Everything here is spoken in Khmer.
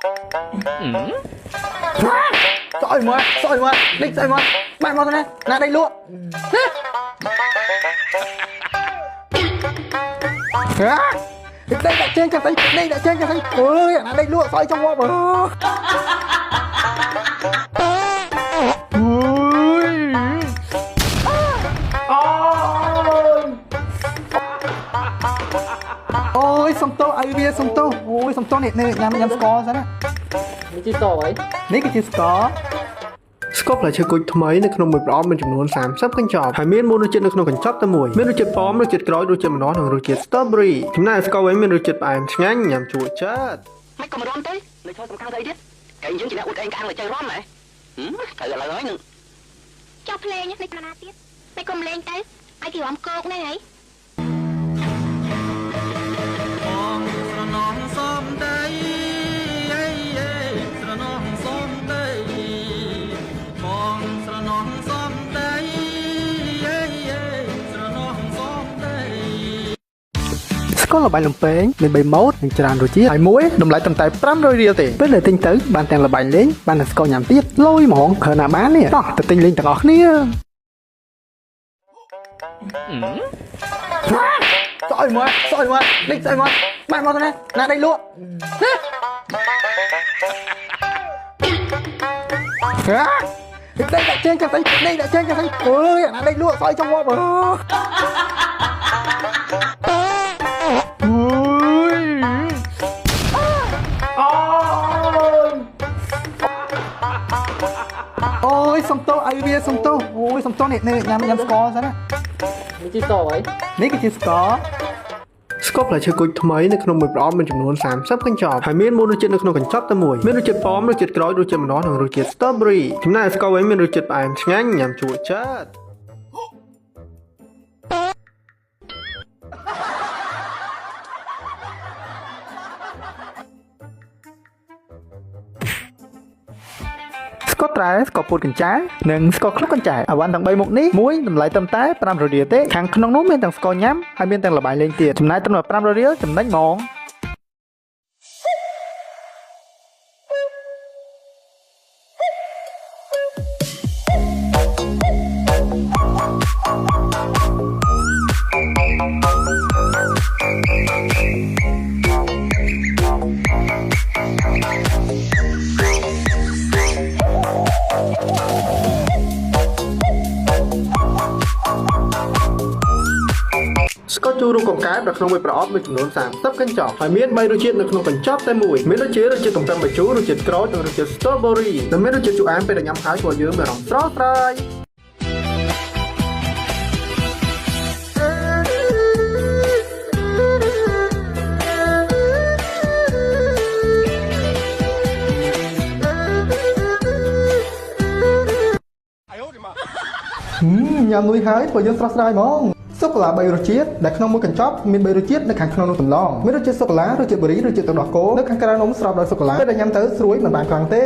Sỏi mà, đích sỏi mà, bạn mau thế này, là đây luôn. Đây đã trên cho thấy, đây đã trên cho thấy, ôi, là đây luôn, sỏi trong bóp. Ôi, xong tô, ai bia xong tô, ôi, xong tô này, nhằm score sao đó. Mình chỉ tỏ ấy. Này cái chữ score. Scope là chơiគុយថ្មីនៅក្នុងមួយប្រអប់មានចំនួន30កញ្ចប់ហើយមានមួយរសជាតិនៅក្នុងកញ្ចប់តែមួយមានរសជាតិប៉ោមរសជាតិក្រូចរសជាតិម្នាស់និងរសជាតិ strawberry ចំណែក Scope វិញមានរសជាតិផ្អែមឆ្ងាញ់ញ៉ាំជួយចិត្តមិនក៏មិនរំទេនៅឈរសំខាន់ស្អីទៀតកែយើងជាអ្នកអួតឯងខាងតែចៃរំហ៎ត្រូវឥឡូវហើយនឹងចុះភ្លេងនេះខណៈទៀតតែកុំលេងទៅឲ្យគេរំគោកនេះហីcó là bài lồng pén nên bay mốt mình tràn rồi chứ hai muối đồng lại tầm tay 500 riel tiền với lời tinh tử bàn tàng là bài lên bàn là score nhảm tiếp lôi mỏng khờ nào bán nè đó tự tinh lên tặng óc nè sỏi mà đích sỏi mà bạn mau thế này là đây luôn đây đã trên cho thấy đây đã trên cho thấy ôi là đây luôn sỏi trong bóp. Ôi, xong tô, ai bia xong tô, ôi, xong tô này, nhằm score sao đó. Mình chỉ tỏ ấy. Này cái chữ score. Scope là chơiគុយថ្មីនៅក្នុងមួយប្រអប់មានចំនួន30កញ្ចប់ហើយមានមួយរសជាតិនៅក្នុងកញ្ចប់តែមួយមានរសជាតិប៉ោមរសជាតិក្រូចរសជាតិម្នាស់និងរសជាតិ strawberry ចំណែក Scope វិញមានរសជាតិផ្អែមឆ្ងាញ់ញ៉ាំជួយចិត្តស្កតត្រែស្កពុតកញ្ចាយនិងស្កក្លុកកញ្ចាយអវ៉ាន់ទាំង3មុខនេះមួយតម្លៃត្រឹមតែ500រៀលទេខាងក្នុងនោះមានទាំងស្កញ៉ាំហើយមានទាំងលបាយលេងទៀតចំណាយត្រឹមតែ500រៀលចំណេញហ្មងស្កតជូររូបកង្កែបនៅក្នុងមួយប្រអប់មានចំនួន30កញ្ចប់ហើយមាន3រសជាតិនៅក្នុងកញ្ចប់តែមួយមានរសជាតិកំប៉ុងបាយជូររសជាតិក្រូចនិងរសជាតិ strawberry និងមានរសជាតិជូរអែមពេលដែលញ៉ាំហើយធ្វើឲ្យយើងមានអារម្មណ៍ស្រស់ស្រាយញ៉ាំលុយហើយធ្វើយើងស្រស់ស្រាយហ្មងសូកូឡា3រសជាតិដែលក្នុងមួយកញ្ចប់មាន3រសជាតិនៅខាងក្នុងនោះតម្លងមានរសជាតិសូកូឡារសជាតិប៊ឺរីរសជាតិទឹកដោះគោនៅខាងក្រៅនំស្របដោយសូកូឡាពេលដែលញ៉ាំទៅស្រួយមិនបានខ្លាំងទេ